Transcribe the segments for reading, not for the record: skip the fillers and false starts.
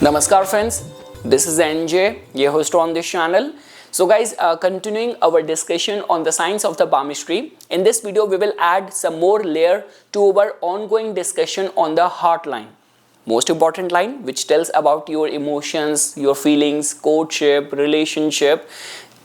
Namaskar friends, this is NJ, your host on this channel. So guys, continuing our discussion on the science of the palmistry, in this video we will add some more layer to our ongoing discussion on the heart line. Most important line which tells about your emotions, your feelings, courtship, relationship,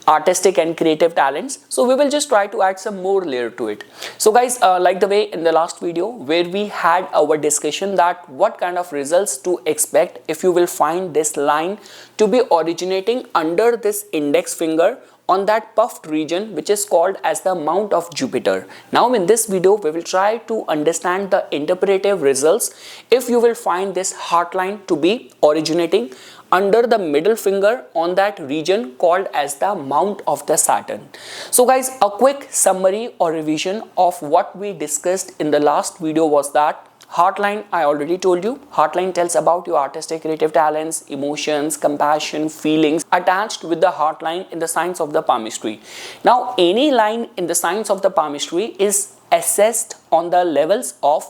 artistic and creative talents. So we will just try to add some more layer to it. So guys, like the way in the last video where we had our discussion that what kind of results to expect if you will find this line to be originating under this index finger on that puffed region which is called as the mount of Jupiter. Now in this video we will try to understand the interpretive results if you will find this heart line to be originating under the middle finger on that region called as the mount of the Saturn. So guys, a quick summary or revision of what we discussed in the last video was that heart line, I already told you, heart line tells about your artistic creative talents, emotions, compassion, feelings attached with the heart line in the science of the palmistry. Now any line in the science of the palmistry is assessed on the levels of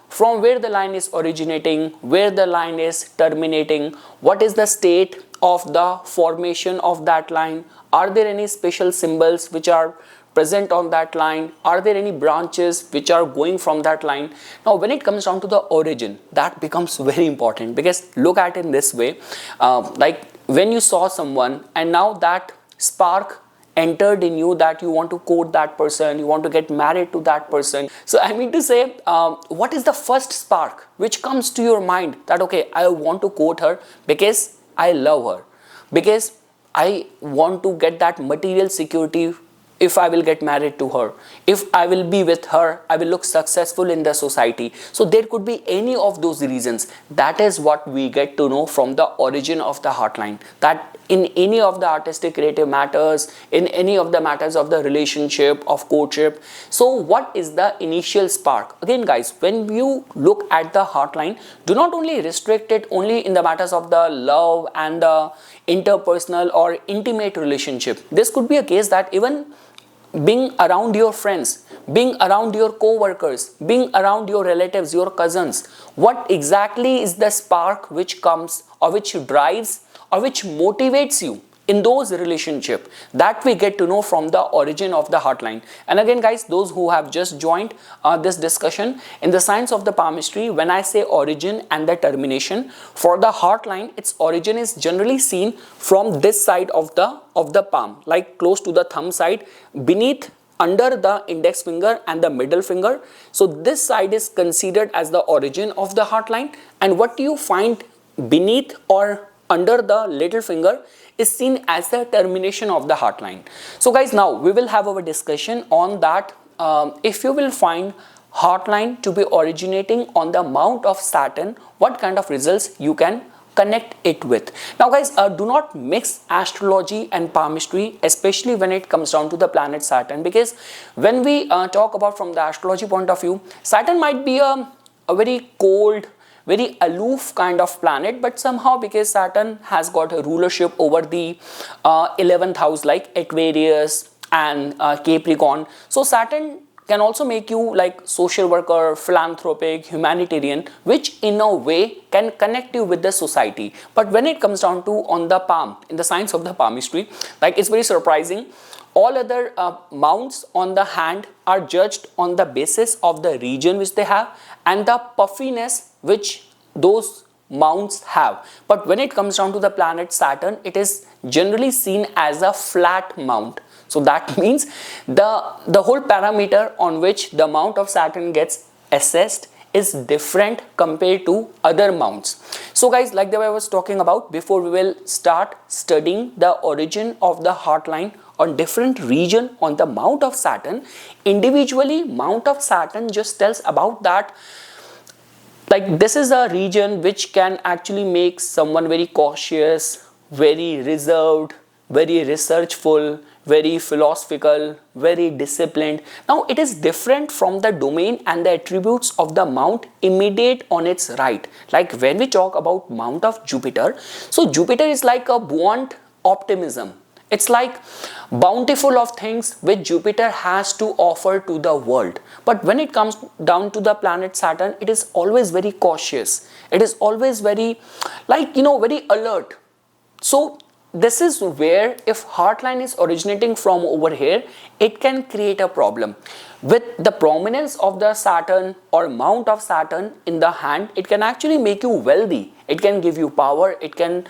from where the line is originating, where the line is terminating, what is the state of the formation of that line, are there any special symbols which are present on that line, are there any branches which are going from that line. Now when it comes down to the origin, that becomes very important because look at it in this way, like when you saw someone and now that spark entered in you that you want to court that person, you want to get married to that person. So I mean to say, what is the first spark which comes to your mind that okay, I want to court her because I love her, because I want to get that material security. If I will get married to her, if I will be with her, I will look successful in the society. So there could be any of those reasons. That is what we get to know from the origin of the heart line, that in any of the artistic creative matters, in any of the matters of the relationship, of courtship. So what is the initial spark? Again guys, when you look at the heart line, do not only restrict it only in the matters of the love and the interpersonal or intimate relationship. This could be a case that even being around your friends, being around your co-workers, being around your relatives, your cousins, what exactly is the spark which comes or which drives or which motivates you in those relationships, that we get to know from the origin of the heart line. And again guys, those who have just joined this discussion in the science of the palmistry, when I say origin and the termination for the heart line, its origin is generally seen from this side of the palm, like close to the thumb side, beneath under the index finger and the middle finger. So this side is considered as the origin of the heart line, and what you find beneath or under the little finger is seen as the termination of the heart line. So guys, now we will have our discussion on that. If you will find heart line to be originating on the mount of Saturn, what kind of results you can connect it with. Now guys, do not mix astrology and palmistry, especially when it comes down to the planet Saturn, because when we talk about from the astrology point of view, Saturn might be a very cold, very aloof kind of planet, but somehow because Saturn has got a rulership over the 11th house like Aquarius and Capricorn, so Saturn can also make you like social worker, philanthropic, humanitarian, which in a way can connect you with the society. But when it comes down to on the palm, in the science of the palmistry, like it's very surprising, all other mounts on the hand are judged on the basis of the region which they have and the puffiness which those mounts have. But when it comes down to the planet Saturn, it is generally seen as a flat mount. So that means the whole parameter on which the mount of Saturn gets assessed is different compared to other mounts. So guys, like the way I was talking about before, we will start studying the origin of the heart line on different region on the mount of Saturn. Individually, mount of Saturn just tells about that, like this is a region which can actually make someone very cautious, very reserved, very researchful, very philosophical, very disciplined. Now it is different from the domain and the attributes of the mount immediate on its right. Like when we talk about mount of Jupiter, so Jupiter is like a buoyant optimism. It's like bountiful of things which Jupiter has to offer to the world. But when it comes down to the planet Saturn, it is always very cautious. It is always very like, very alert. So this is where, if heart line is originating from over here, it can create a problem. With the prominence of the Saturn or mount of Saturn in the hand, it can actually make you wealthy. It can give you power. It can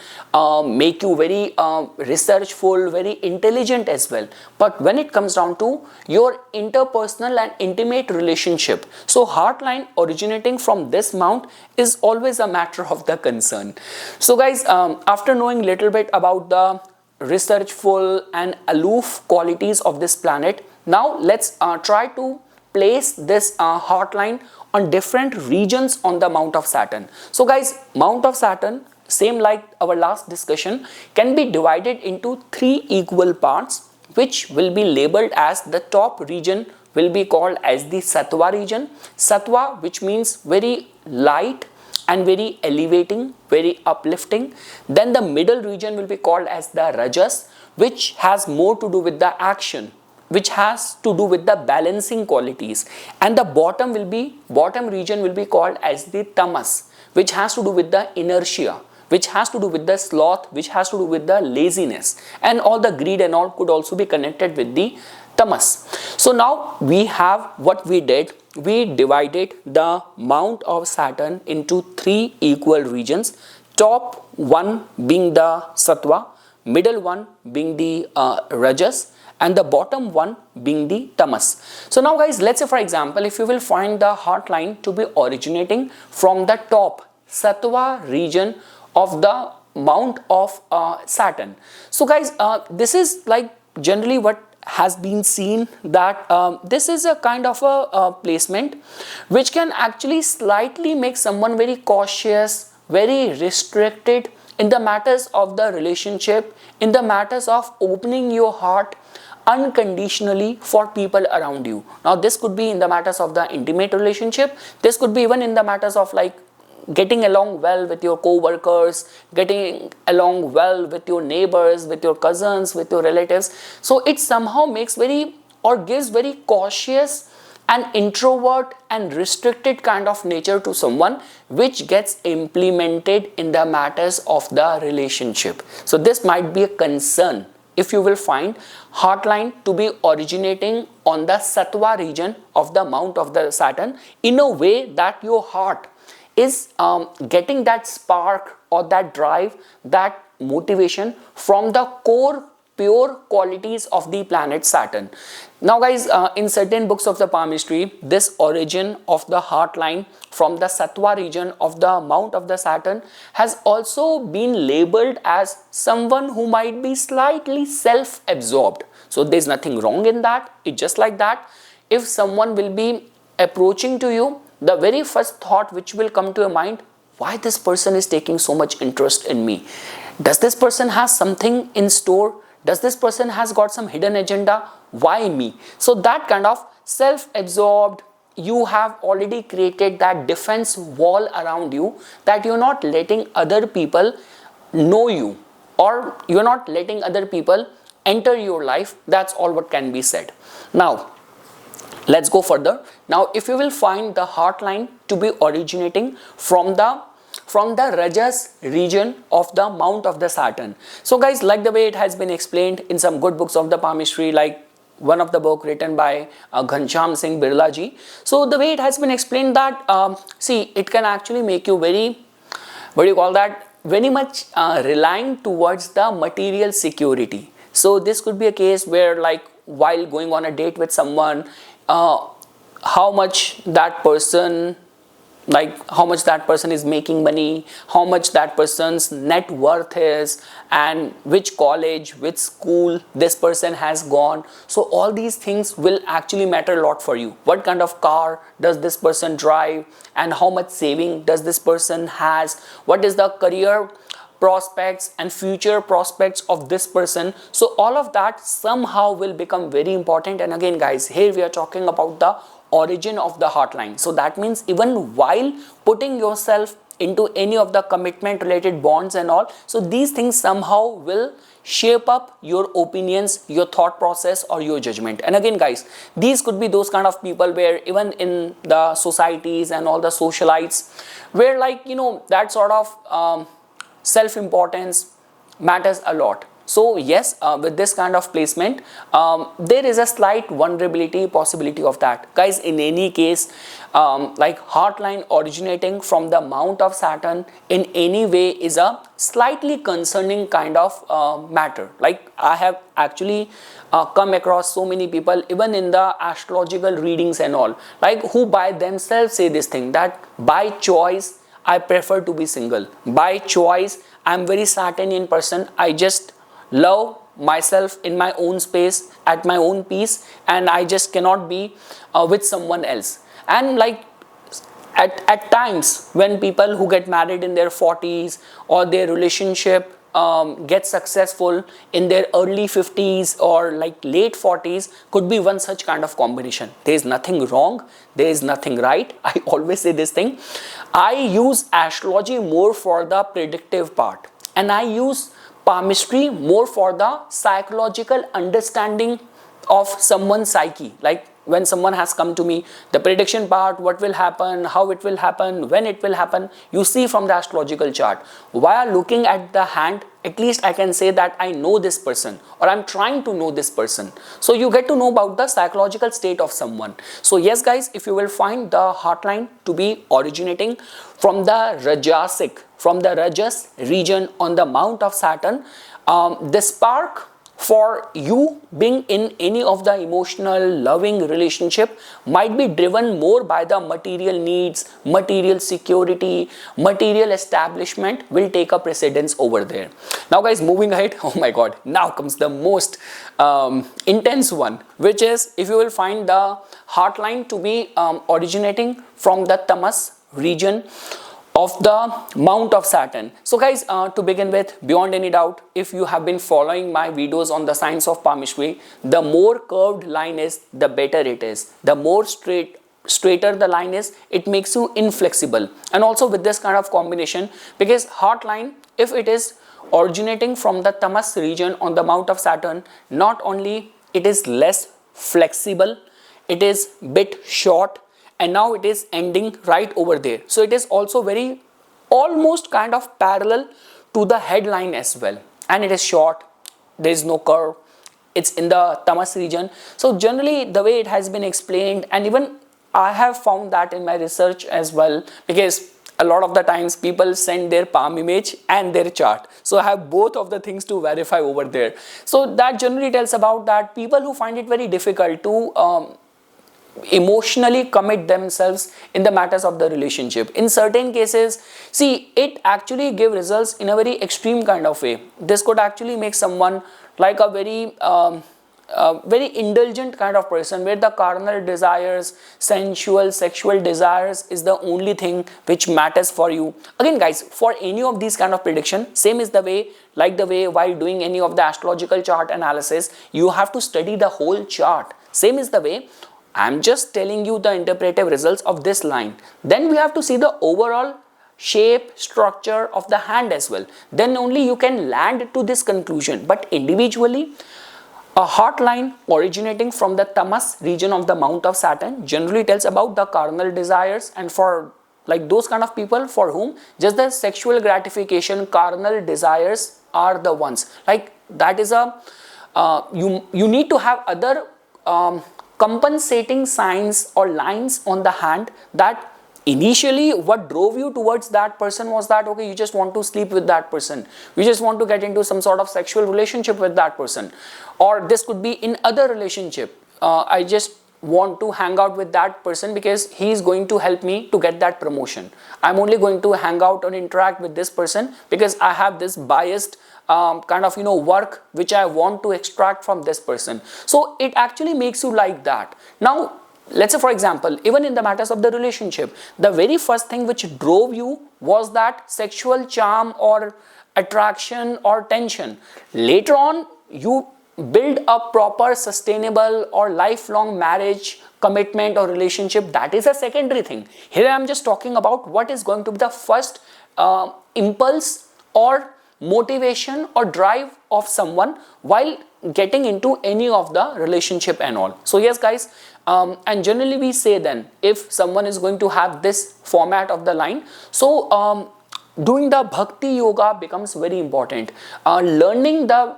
make you very researchful, very intelligent as well. But when it comes down to your interpersonal and intimate relationship, so heart line originating from this mount is always a matter of the concern. So guys, after knowing little bit about the researchful and aloof qualities of this planet, now let's try to place this heart line on different regions on the mount of Saturn. So guys, mount of Saturn, same like our last discussion, can be divided into 3 equal parts, which will be labeled as, the top region will be called as the Sattva region. Sattva, which means very light and very elevating, very uplifting. Then the middle region will be called as the Rajas, which has more to do with the action, which has to do with the balancing qualities. And the bottom region will be called as the Tamas, which has to do with the inertia, which has to do with the sloth, which has to do with the laziness, and all the greed and all could also be connected with the Tamas. So now we have what we did. We divided the mount of Saturn into 3 equal regions. Top one being the Sattva, middle one being the Rajas, and the bottom one being the Tamas. So now guys, let's say for example, if you will find the heart line to be originating from the top Sattva region of the mount of Saturn. So guys, this is like generally what has been seen, that this is a kind of a placement which can actually slightly make someone very cautious, very restricted in the matters of the relationship, in the matters of opening your heart unconditionally for people around you. Now this could be in the matters of the intimate relationship. This could be even in the matters of like getting along well with your co-workers, getting along well with your neighbors, with your cousins, with your relatives. So it somehow makes very, or gives very cautious and introvert and restricted kind of nature to someone, which gets implemented in the matters of the relationship. So this might be a concern if you will find heart line to be originating on the Sattva region of the mount of the Saturn, in a way that your heart is getting that spark or that drive, that motivation from the core pure qualities of the planet Saturn. Now guys, in certain books of the palmistry, this origin of the heart line from the Sattva region of the mount of the Saturn has also been labeled as someone who might be slightly self-absorbed. So there's nothing wrong in that. It's just like that. If someone will be approaching to you, the very first thought which will come to your mind, why this person is taking so much interest in me? Does this person has something in store? Does this person has got some hidden agenda? Why me? So that kind of self-absorbed, you have already created that defense wall around you, that you're not letting other people know you, or you're not letting other people enter your life. That's all what can be said. Now let's go further. Now if you will find the heart line to be originating from the Rajas region of the mount of the Saturn. So guys, like the way it has been explained in some good books of the palmistry, like one of the book written by Ghanshyam Singh Birla ji. So the way it has been explained that, see, it can actually make you very, what do you call that, very much relying towards the material security. So this could be a case where, like, while going on a date with someone, how much that person is making money, how much that person's net worth is, and which college, which school this person has gone. So all these things will actually matter a lot for you. What kind of car does this person drive, and how much saving does this person has? What is the career prospects and future prospects of this person? So all of that somehow will become very important. And again guys, here we are talking about the origin of the heart line. So that means even while putting yourself into any of the commitment related bonds and all, so these things somehow will shape up your opinions, your thought process, or your judgment. And again guys, these could be those kind of people where even in the societies and all the socialites, where, like, you know, that sort of self-importance matters a lot. So yes, with this kind of placement, there is a slight vulnerability possibility of that. Guys, in any case, like heart line originating from the mount of Saturn in any way is a slightly concerning kind of matter. Like I have actually come across so many people, even in the astrological readings and all, like who by themselves say this thing, that by choice I prefer to be single. By choice, I'm very Saturnian person. I just love myself in my own space, at my own peace, and I just cannot be with someone else. And like at times when people who get married in their 40s or their relationship get successful in their early 50s or like late 40s, could be one such kind of combination. There is nothing wrong, there is nothing right. I always say this thing, I use astrology more for the predictive part, and I use palmistry more for the psychological understanding of someone's psyche. Like when someone has come to me, the prediction part, what will happen, how it will happen, when it will happen, you see from the astrological chart. While looking at the hand, at least I can say that I know this person, or I'm trying to know this person. So you get to know about the psychological state of someone. So yes guys, if you will find the heartline to be originating from the Rajasic, from the Rajas region on the mount of Saturn, the spark for you being in any of the emotional loving relationship might be driven more by the material needs, material security, material establishment will take a precedence over there. Now guys, moving ahead, oh my god, now comes the most intense one, which is if you will find the heartline to be originating from the Tamas region of the mount of Saturn. So guys, to begin with, beyond any doubt, if you have been following my videos on the science of palmistry, the more curved line is, the better it is. The more straighter the line is, it makes you inflexible. And also with this kind of combination, because heart line, if it is originating from the Tamas region on the mount of Saturn, not only it is less flexible, it is bit short, and now it is ending right over there. So it is also very almost kind of parallel to the headline as well, and it is short, there is no curve, it's in the Tamas region. So generally the way it has been explained, and even I have found that in my research as well, because a lot of the times people send their palm image and their chart, so I have both of the things to verify over there. So that generally tells about that people who find it very difficult to emotionally commit themselves in the matters of the relationship, in certain cases, see, it actually give results in a very extreme kind of way. This could actually make someone like a very indulgent kind of person, where the carnal desires, sensual, sexual desires is the only thing which matters for you. Again guys, for any of these kind of prediction, same is the way, like the way while doing any of the astrological chart analysis, you have to study the whole chart. Same is the way, I'm just telling you the interpretive results of this line. Then we have to see the overall shape, structure of the hand as well. Then only you can land to this conclusion. But individually, a heart line originating from the Tamas region of the mount of Saturn generally tells about the carnal desires, and for like those kind of people for whom just the sexual gratification, carnal desires are the ones. Like that is a, you need to have other compensating signs or lines on the hand, that initially what drove you towards that person was that, okay, you just want to sleep with that person, you just want to get into some sort of sexual relationship with that person, or this could be in other relationship, I just want to hang out with that person because he is going to help me to get that promotion. I'm only going to hang out or interact with this person because I have this biased kind of work which I want to extract from this person. So it actually makes you like that. Now let's say for example, even in the matters of the relationship, the very first thing which drove you was that sexual charm or attraction or tension. Later on you build a proper sustainable or lifelong marriage, commitment or relationship, that is a secondary thing. Here I am just talking about what is going to be the first impulse or motivation or drive of someone while getting into any of the relationship and all. So yes guys, and generally we say then if someone is going to have this format of the line, so doing the bhakti yoga becomes very important. Learning the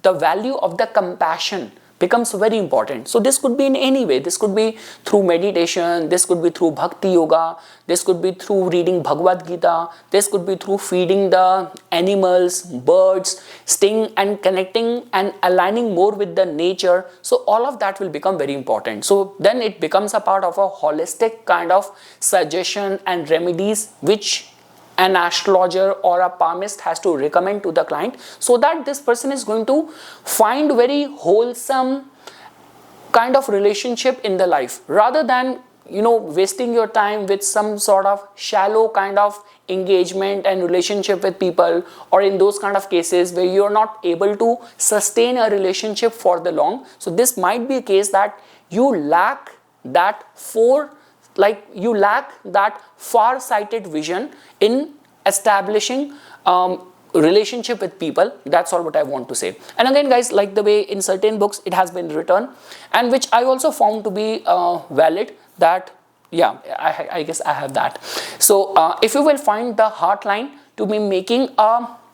value of the compassion becomes very important. So this could be in any way. This could be through meditation, this could be through bhakti yoga, this could be through reading Bhagavad Gita, this could be through feeding the animals, birds, staying and connecting and aligning more with the nature. So all of that will become very important. So then it becomes a part of a holistic kind of suggestion and remedies which an astrologer or a palmist has to recommend to the client, so that this person is going to find very wholesome kind of relationship in the life, rather than wasting your time with some sort of shallow kind of engagement and relationship with people, or in those kind of cases where you're not able to sustain a relationship for the long. So this might be a case that you lack that far-sighted vision in establishing relationship with people. That's all what I want to say. And again guys, like the way in certain books it has been written, and which I also found to be valid, that yeah, I guess I have that. So if you will find the heart line to be making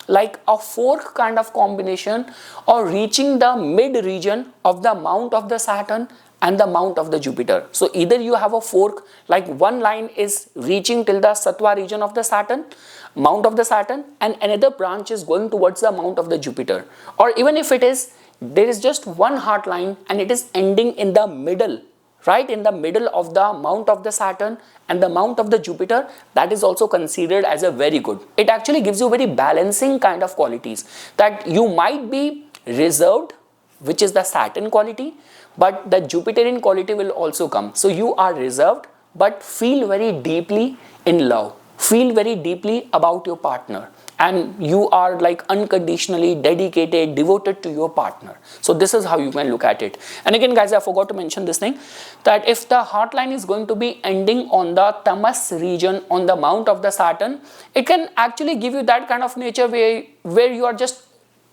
like a fork kind of combination, or reaching the mid region of the mount of the Saturn and the mount of the Jupiter. So either you have a fork, like one line is reaching till the Sattva region of the Saturn, mount of the Saturn, and another branch is going towards the mount of the Jupiter. Or even if there is just one heart line and it is ending in the middle, right in the middle of the mount of the Saturn and the mount of the Jupiter, that is also considered as a very good. It actually gives you very balancing kind of qualities, that you might be reserved, which is the Saturn quality, but the Jupiterian quality will also come. So you are reserved, but feel very deeply in love, feel very deeply about your partner, and you are like unconditionally dedicated, devoted to your partner. So this is how you can look at it. And again guys, I forgot to mention this thing, that if the heart line is going to be ending on the Tamas region on the mount of the Saturn, it can actually give you that kind of nature where you are just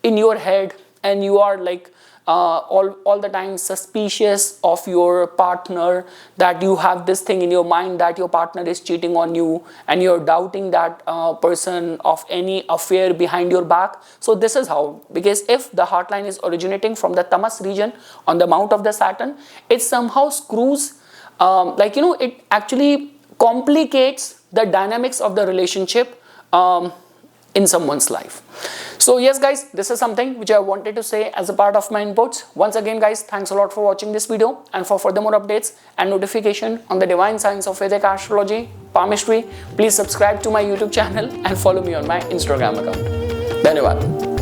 in your head and you are like all the time suspicious of your partner, that you have this thing in your mind that your partner is cheating on you, and you're doubting that person of any affair behind your back. So this is how, because if the heart line is originating from the Tamas region on the mount of the Saturn, it somehow screws, it actually complicates the dynamics of the relationship in someone's life. So yes guys, this is something which I wanted to say as a part of my inputs. Once again guys, thanks a lot for watching this video, and for further more updates and notification on the divine science of Vedic astrology, palmistry, please subscribe to my YouTube channel and follow me on my Instagram account. Dhanyavad.